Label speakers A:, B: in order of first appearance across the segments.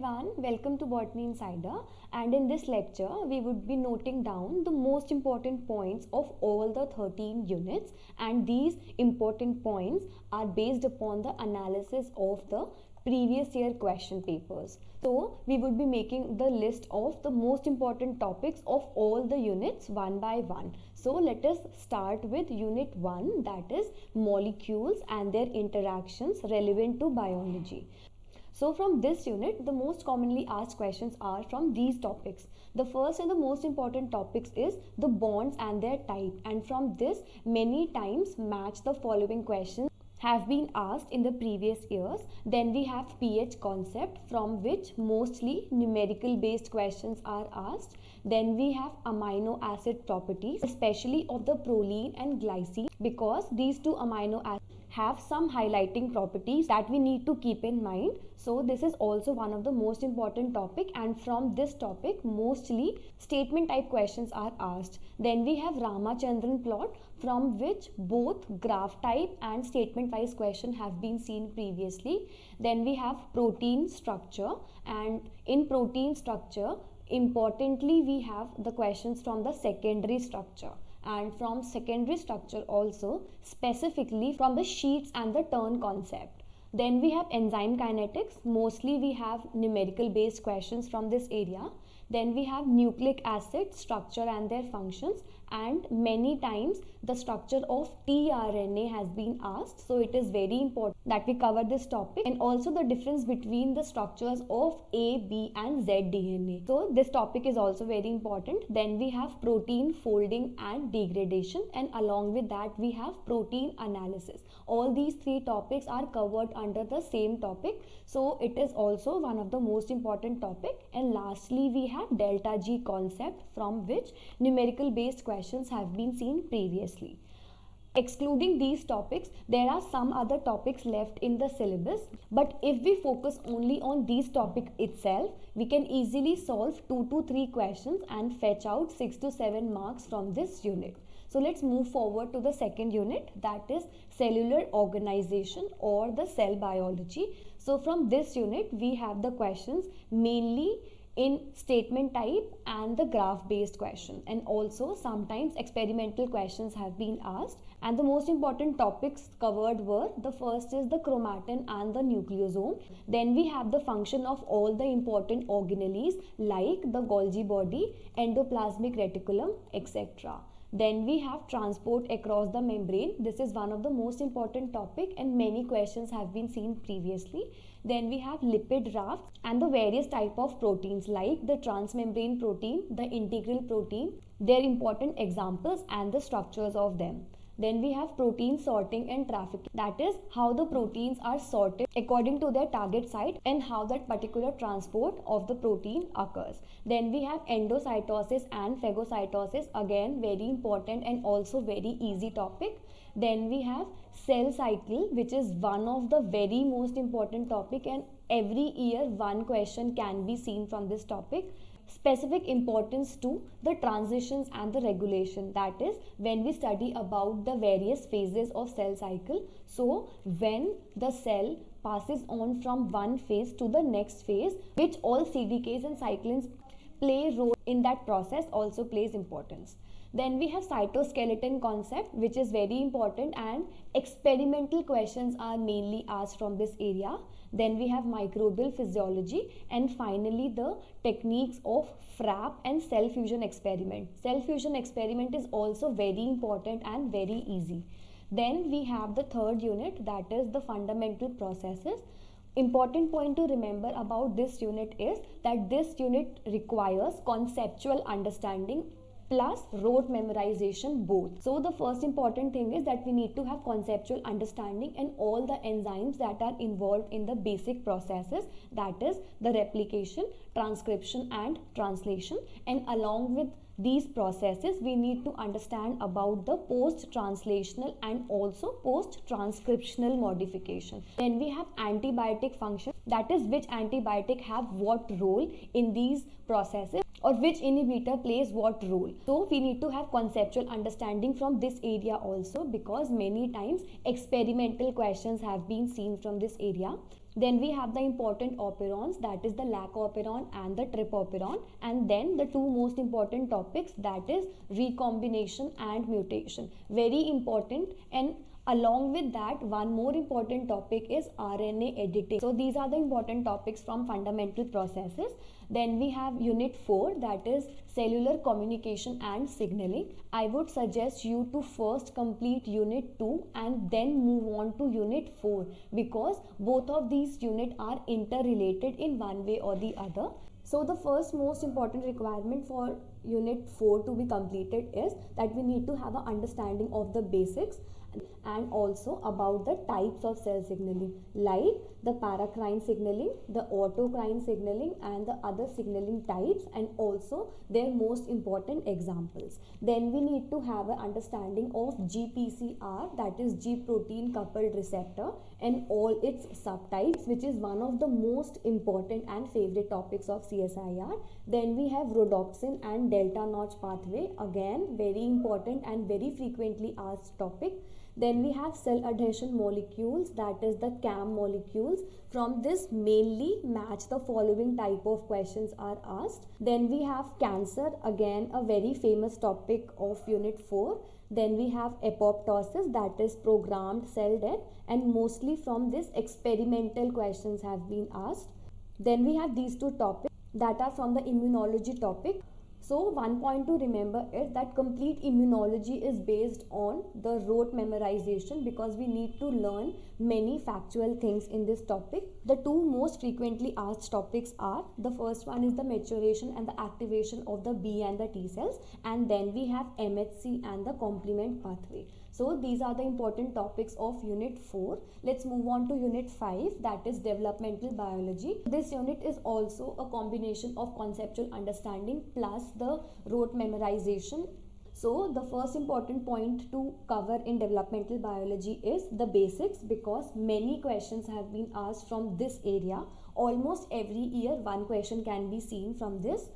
A: everyone, welcome to Botany Insider, and in this lecture we would be noting down the most important points of all the 13 units, and these important points are based upon the analysis of the previous year question papers. So we would be making the list of the most important topics of all the units one by one. So let us start with unit 1, that is molecules and their interactions relevant to biology. So from this unit, the most commonly asked questions are from these topics. The first and the most important topics is the bonds and their type, and from this many times match the following questions have been asked in the previous years. Then we have pH concept, from which mostly numerical based questions are asked. Then we have amino acid properties, especially of the proline and glycine, because these two amino acids have some highlighting properties that we need to keep in mind. So this is also one of the most important topic, and from this topic mostly statement type questions are asked. Then we have Ramachandran plot, from which both graph type and statement wise question have been seen previously. Then we have protein structure, and in protein structure importantly we have the questions from the secondary structure, and from secondary structure also specifically from the sheets and the turn concept. Then we have enzyme kinetics, mostly we have numerical based questions from this area. Then we have nucleic acid structure and their functions, and many times the structure of tRNA has been asked, so it is very important that we cover this topic, and also the difference between the structures of A, B and Z DNA. So this topic is also very important. Then we have protein folding and degradation, and along with that we have protein analysis. All these three topics are covered under the same topic, so it is also one of the most important topic. And lastly we have delta G concept, from which numerical based questions have been seen previously. Excluding these topics, there are some other topics left in the syllabus, but if we focus only on these topics itself, we can easily solve 2 to 3 questions and fetch out 6 to 7 marks from this unit. So let's move forward to the second unit, that is cellular organization or the cell biology. So from this unit we have the questions mainly in statement type and the graph based question, and also sometimes experimental questions have been asked. And the most important topics covered were, the first is the chromatin and the nucleosome. Then we have the function of all the important organelles like the Golgi body, endoplasmic reticulum, etc. Then we have transport across the membrane. This is one of the most important topic and many questions have been seen previously. Then we have lipid rafts and the various type of proteins like the transmembrane protein, the integral protein, their important examples and the structures of them. Then we have protein sorting and trafficking, that is how the proteins are sorted according to their target site and how that particular transport of the protein occurs. Then we have endocytosis and phagocytosis, again very important and also very easy topic. Then we have cell cycle, which is one of the very most important topic, and every year one question can be seen from this topic. Specific importance to the transitions and the regulation, that is when we study about the various phases of cell cycle. So when the cell passes on from one phase to the next phase, which all CDKs and cyclins play role in that process also plays importance. Then we have cytoskeleton concept, which is very important, and experimental questions are mainly asked from this area. Then we have microbial physiology, and finally the techniques of FRAP and cell fusion experiment. Cell fusion experiment is also very important and very easy. Then we have the third unit, that is the fundamental processes. Important point to remember about this unit is that this unit requires conceptual understanding plus rote memorization both. So the first important thing is that we need to have conceptual understanding and all the enzymes that are involved in the basic processes, that is the replication, transcription and translation. And along with these processes we need to understand about the post-translational and also post-transcriptional modification. Then we have antibiotic function, that is which antibiotic have what role in these processes or which inhibitor plays what role. So we need to have conceptual understanding from this area also, because many times experimental questions have been seen from this area. Then we have the important operons, that is the lac operon and the trip operon, and then the two most important topics, that is recombination and mutation. Very important. And along with that, one more important topic is RNA editing. So these are the important topics from fundamental processes. Then we have unit 4, that is cellular communication and signaling. I would suggest you to first complete unit 2 and then move on to unit 4, because both of these units are interrelated in one way or the other. So the first most important requirement for unit 4 to be completed is that we need to have an understanding of the basics and also about the types of cell signaling, like the paracrine signaling, the autocrine signaling, and the other signaling types, and also their most important examples. Then we need to have an understanding of GPCR, that is G protein coupled receptor, and all its subtypes, which is one of the most important and favorite topics of CSIR. Then we have rhodopsin and delta notch pathway, again very important and very frequently asked topic. Then we have cell adhesion molecules, that is the CAM molecules. From this mainly match the following type of questions are asked. Then we have cancer, again a very famous topic of unit 4. Then we have apoptosis, that is programmed cell death, and mostly from this experimental questions have been asked. Then we have these two topics that are from the immunology topic. So one point to remember is that complete immunology is based on the rote memorization, because we need to learn many factual things in this topic. The two most frequently asked topics are, the first one is the maturation and the activation of the B and the T cells, and then we have MHC and the complement pathway. So these are the important topics of unit 4. Let's move on to unit 5, that is developmental biology. This unit is also a combination of conceptual understanding plus the rote memorization. So the first important point to cover in developmental biology is the basics, because many questions have been asked from this area. Almost every year one question can be seen from this.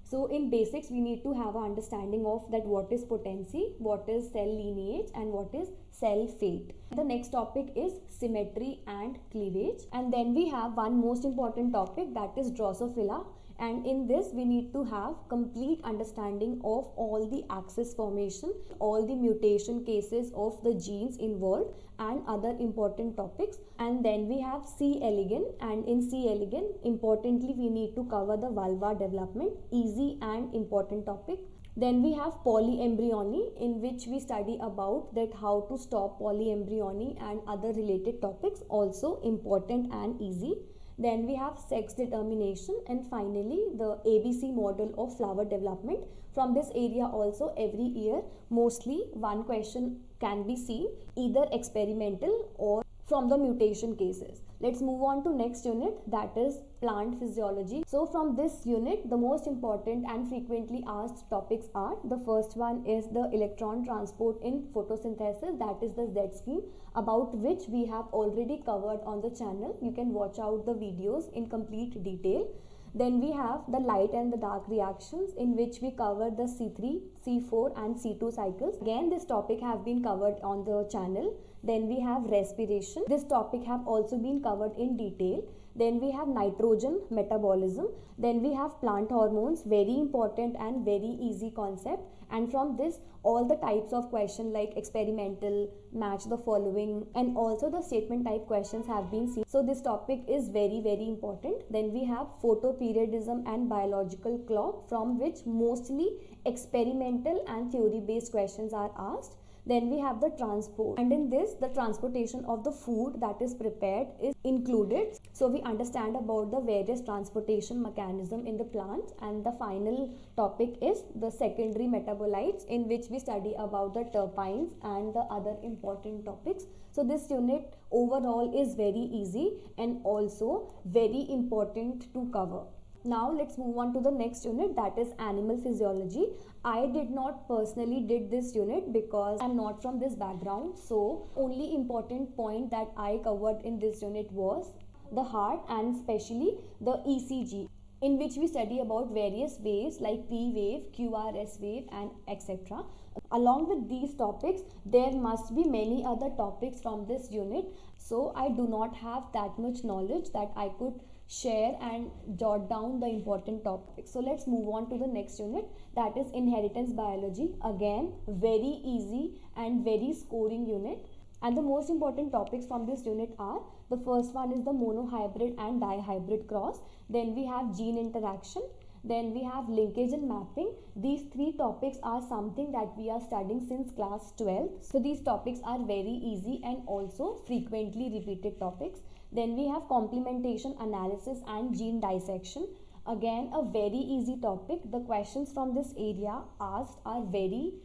A: So in basics, we need to have an understanding of that what is potency, what is cell lineage, and what is cell fate. The next topic is symmetry and cleavage. And then we have one most important topic, that is Drosophila. And in this we need to have complete understanding of all the axis formation, all the mutation cases of the genes involved, and other important topics. And then we have C. elegans, and in C. elegans importantly we need to cover the vulva development, easy and important topic. Then we have polyembryony, in which we study about that how to stop polyembryony and other related topics, also important and easy. Then we have sex determination, and finally the ABC model of flower development. From this area also every year mostly one question can be seen, either experimental or from the mutation cases. Let's move on to next unit, that is plant physiology. So from this unit the most important and frequently asked topics are, the first one is the electron transport in photosynthesis, that is the Z scheme, about which we have already covered on the channel. You can watch out the videos in complete detail. Then we have the light and the dark reactions, in which we cover the C3, C4 and C2 cycles. Again this topic have been covered on the channel. Then we have respiration. This topic have also been covered in detail. Then we have nitrogen metabolism. Then we have plant hormones, very important and very easy concept. And from this all the types of question like experimental, match the following, and also the statement type questions have been seen. So this topic is very important. Then we have photoperiodism and biological clock, from which mostly experimental and theory based questions are asked. Then we have the transport, and in this the transportation of the food that is prepared is included. So we understand about the various transportation mechanism in the plant. And the final topic is the secondary metabolites, in which we study about the terpenes and the other important topics. So this unit overall is very easy and also very important to cover. Now let's move on to the next unit, that is animal physiology. I did not personally did this unit because I'm not from this background. So only important point that I covered in this unit was the heart, and especially the ECG. in which we study about various waves like P wave, QRS wave, and etc. Along with these topics, there must be many other topics from this unit. So I do not have that much knowledge that I could share and jot down the important topics. So let's move on to the next unit, that is inheritance biology. Again, very easy and very scoring unit. And the most important topics from this unit are, the first one is the monohybrid and dihybrid cross. Then we have gene interaction. Then we have linkage and mapping. These three topics are something that we are studying since class 12. So these topics are very easy and also frequently repeated topics. Then we have complementation analysis and gene dissection. Again, a very easy topic. The questions from this area asked are very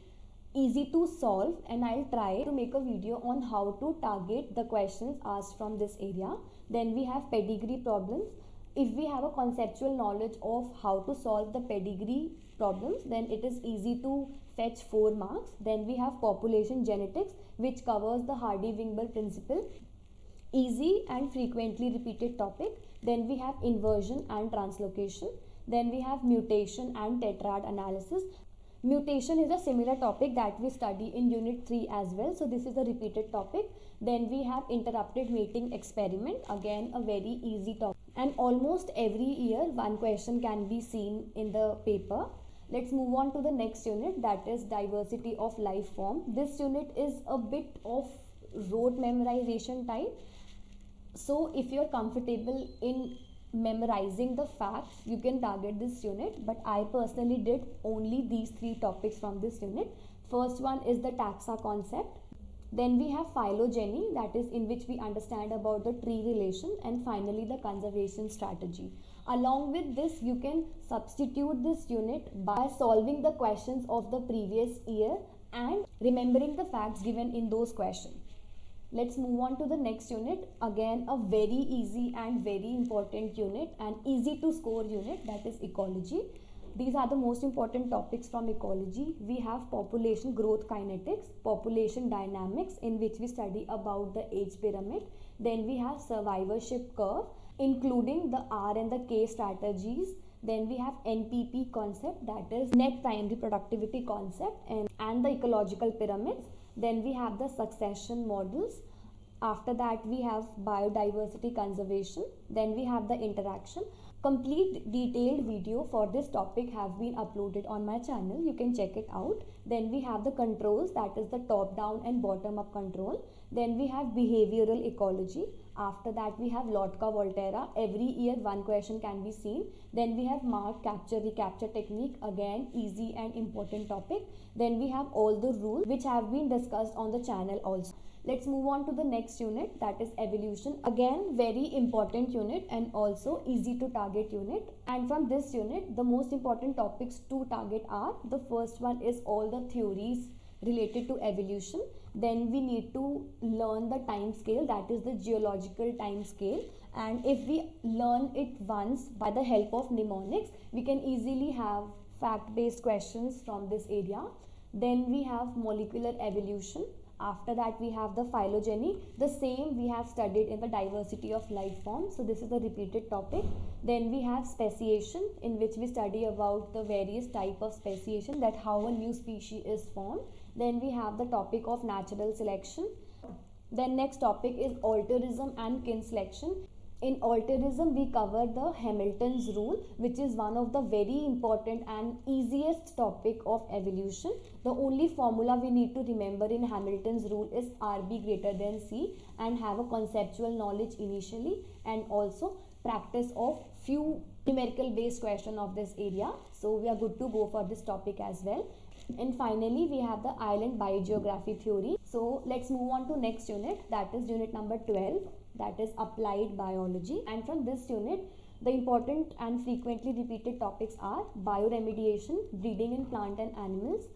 A: easy to solve, and I'll try to make a video on how to target the questions asked from this area. Then we have pedigree problems. If we have a conceptual knowledge of how to solve the pedigree problems, then it is easy to fetch 4 marks. Then we have population genetics, which covers the Hardy-Wingberg principle. Easy and frequently repeated topic. Then we have inversion and translocation. Then we have mutation and tetrad analysis. Mutation is a similar topic that we study in unit 3 as well. So this is a repeated topic. Then we have interrupted mating experiment. Again, a very easy topic. And almost every year one question can be seen in the paper. Let's move on to the next unit, that is diversity of life form. This unit is a bit of rote memorization type. So if you're comfortable in memorizing the facts, you can target this unit, but I personally did only these 3 topics from this unit. First one is the taxa concept. Then we have phylogeny, that is in which we understand about the tree relation, and finally the conservation strategy. Along with this, you can substitute this unit by solving the questions of the previous year and remembering the facts given in those questions. Let's move on to the next unit. Again, a very easy and very important unit and easy to score unit, that is ecology. These are the most important topics from ecology. We have population growth kinetics, population dynamics, in which we study about the age pyramid. Then we have survivorship curve, including the R and the K strategies. Then we have NPP concept, that is net primary productivity concept, and the ecological pyramids. Then we have the succession models. After that, we have biodiversity conservation. Then we have the interaction. Complete detailed video for this topic have been uploaded on my channel. You can check it out. Then we have the controls, that is the top down and bottom up control. Then we have behavioral ecology. After that, we have Lotka Volterra. Every year one question can be seen. Then we have mark capture recapture technique. Again, easy and important topic. Then we have all the rules which have been discussed on the channel also. Let's move on to the next unit, that is evolution. Again, very important unit and also easy to target unit. And from this unit, the most important topics to target are, the first one is all the theories related to evolution. Then we need to learn the time scale, that is the geological time scale. And if we learn it once by the help of mnemonics, we can easily have fact-based questions from this area. Then we have molecular evolution. After that, we have the phylogeny. The same we have studied in the diversity of life forms. So this is a repeated topic. Then we have speciation, in which we study about the various type of speciation, that how a new species is formed. Then we have the topic of natural selection. Then next topic is alterism and kin selection. In alterism, we cover the Hamilton's rule, which is one of the very important and easiest topic of evolution. The only formula we need to remember in Hamilton's rule is RB greater than C, and have a conceptual knowledge initially, and also practice of few numerical based question of this area. So we are good to go for this topic as well. And finally, we have the island biogeography theory. So let's move on to next unit, that is unit number 12, that is applied biology. And from this unit, the important and frequently repeated topics are bioremediation, breeding in plant and animals.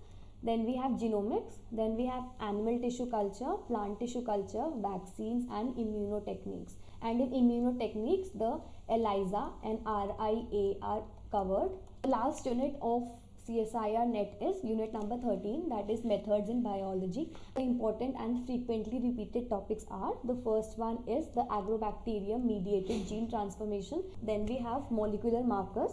A: Then we have genomics. Then we have animal tissue culture, plant tissue culture, vaccines, and immunotechniques. And in immunotechniques, the ELISA and RIA are covered. The last unit of CSIR net is unit number 13, that is methods in biology. The important and frequently repeated topics are, the first one is the agrobacterium mediated gene transformation. Then we have molecular markers,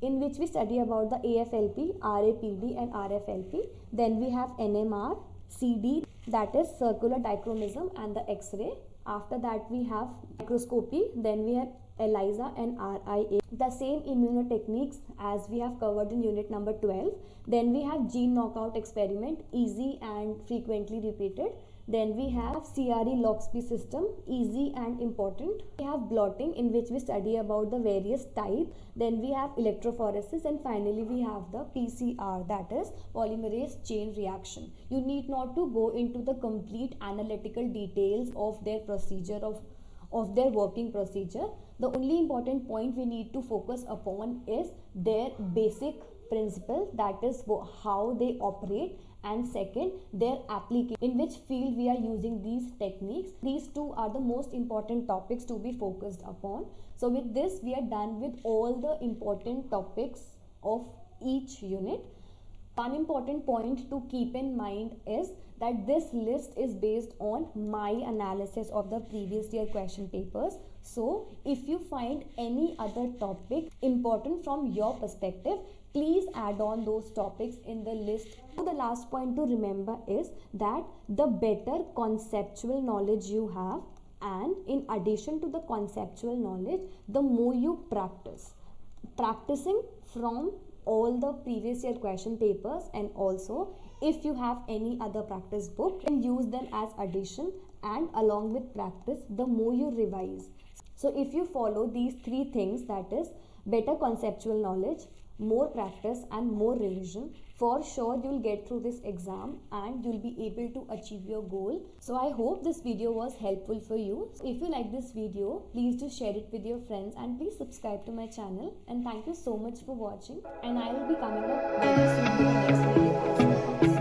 A: in which we study about the AFLP, RAPD and RFLP. Then we have NMR, CD, that is circular dichromism and the X-ray. After that we have microscopy, then we have ELISA and RIA. The same immunotechniques as we have covered in unit number 12. Then we have gene knockout experiment, easy and frequently repeated. Then we have CRE Loxp system, easy and important. We have blotting, in which we study about the various types. Then we have electrophoresis, and finally we have the PCR, that is polymerase chain reaction. You need not to go into the complete analytical details of their procedure, of their working procedure. The only important point we need to focus upon is their basic principle, that is how they operate, and second, their application, in which field we are using these techniques. These two are the most important topics to be focused upon. So with this we are done with all the important topics of each unit. One important point to keep in mind is that this list is based on my analysis of the previous year question papers. So if you find any other topic important from your perspective, please add on those topics in the list. So the last point to remember is that the better conceptual knowledge you have, and in addition to the conceptual knowledge, the more you practice. Practicing from all the previous year question papers, and also if you have any other practice book, then use them as addition, and along with practice, the more you revise. So if you follow these three things, that is better conceptual knowledge, more practice and more revision, for sure you'll get through this exam and you'll be able to achieve your goal. So I hope this video was helpful for you. If you like this video, please do share it with your friends, and please subscribe to my channel. And thank you so much for watching, and I will be coming up very soon with the next video as well.